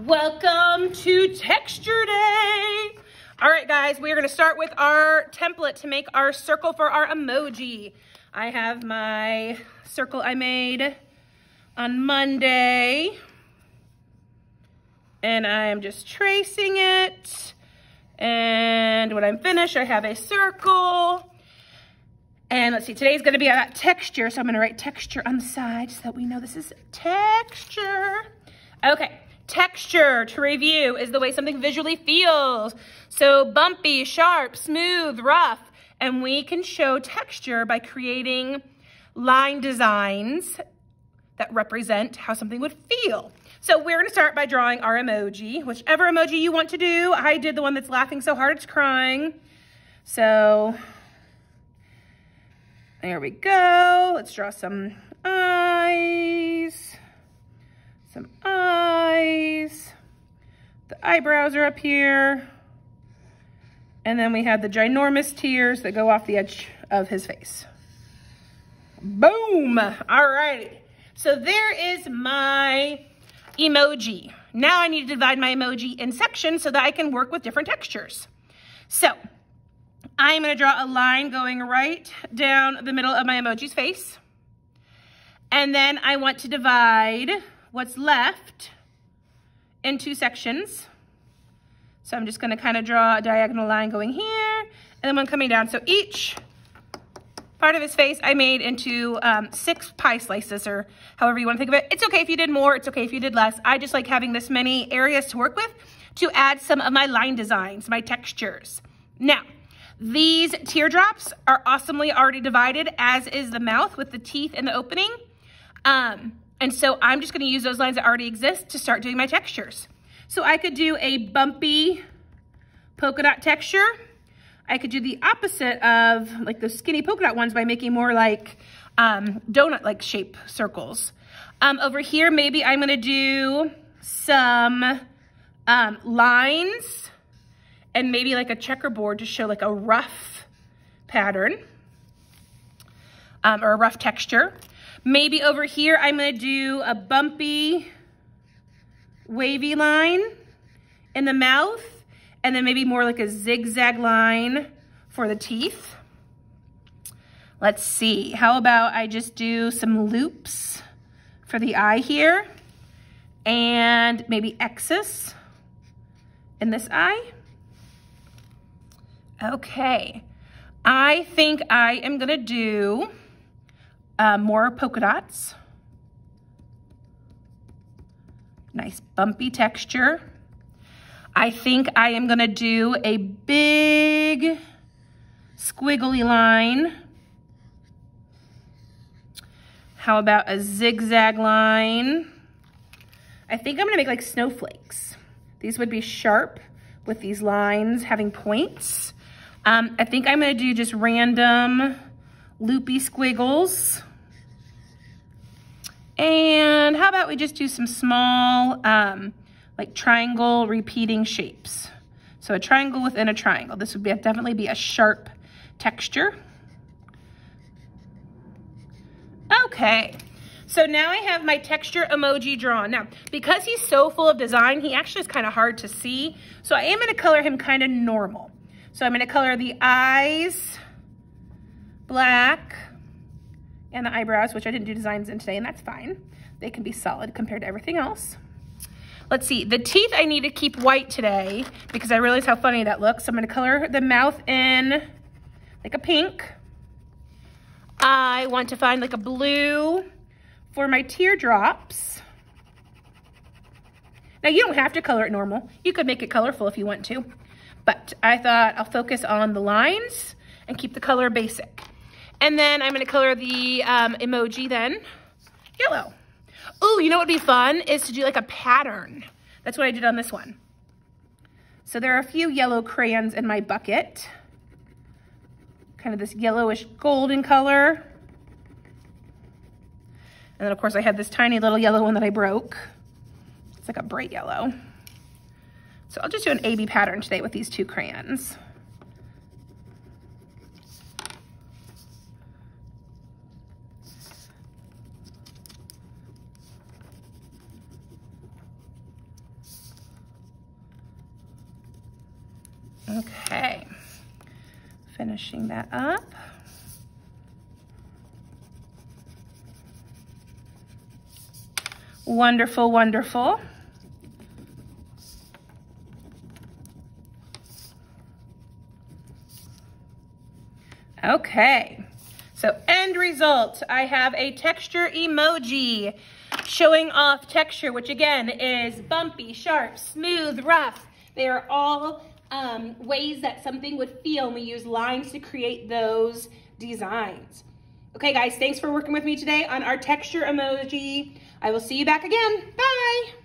Welcome to Texture Day. All right, guys, we are going to start with our template to make our circle for our emoji. I have my circle I made on Monday, and I am just tracing it. And when I'm finished, I have a circle. And let's see, today's going to be about texture, so I'm going to write texture on the side so that we know this is texture. Okay. Texture, to review, is the way something visually feels. So bumpy, sharp, smooth, rough. And we can show texture by creating line designs that represent how something would feel. So we're gonna start by drawing our emoji, whichever emoji you want to do. I did the one that's laughing so hard it's crying. So there we go. Let's draw some eyes. Some eyes. The eyebrows are up here. And then we have the ginormous tears that go off the edge of his face. Boom! All right. So there is my emoji. Now I need to divide my emoji in sections so that I can work with different textures. So I'm going to draw a line going right down the middle of my emoji's face. And then I want to divide what's left in two sections. So I'm just going to kind of draw a diagonal line going here and then one coming down. So each part of his face I made into 6 pie slices, or however you want to think of it. It's okay if you did more, it's okay if you did less. I just like having this many areas to work with to add some of my line designs, my textures. Now, these teardrops are awesomely already divided, as is the mouth with the teeth and the opening. And so I'm just going to use those lines that already exist to start doing my textures. So I could do a bumpy polka dot texture. I could do the opposite of like those skinny polka dot ones by making more like donut-like shape circles. Over here, maybe I'm going to do some lines and maybe like a checkerboard to show like a rough pattern or a rough texture. Maybe over here, I'm going to do a bumpy, wavy line in the mouth, and then maybe more like a zigzag line for the teeth. Let's see. How about I just do some loops for the eye here, and maybe X's in this eye. Okay. I think I am going to do more polka dots. Nice bumpy texture. I think I am gonna do a big squiggly line. How about a zigzag line? I think I'm gonna make like snowflakes. These would be sharp with these lines having points. I think I'm gonna do just random loopy squiggles. And how about we just do some small, like triangle repeating shapes. So a triangle within a triangle. This would definitely be a sharp texture. Okay, so now I have my texture emoji drawn. Now, because he's so full of design, he actually is kind of hard to see. So I am gonna color him kind of normal. So I'm gonna color the eyes black, and the eyebrows, which I didn't do designs in today, and that's fine. They can be solid compared to everything else. Let's see, the teeth I need to keep white today because I realize how funny that looks. So I'm gonna color the mouth in like a pink. I want to find like a blue for my teardrops. Now you don't have to color it normal. You could make it colorful if you want to, but I thought I'll focus on the lines and keep the color basic. And then I'm going to color the emoji then yellow. Oh, you know what would be fun is to do like a pattern. That's what I did on this one. So there are a few yellow crayons in my bucket. Kind of this yellowish golden color. And then of course I had this tiny little yellow one that I broke. It's like a bright yellow. So I'll just do an AB pattern today with these 2 crayons. Okay, finishing that up. Wonderful, wonderful. Okay, so end result, I have a texture emoji showing off texture, which again is bumpy, sharp, smooth, rough. They are all ways that something would feel, and we use lines to create those designs. Okay guys, thanks for working with me today on our texture emoji. I will see you back again. Bye.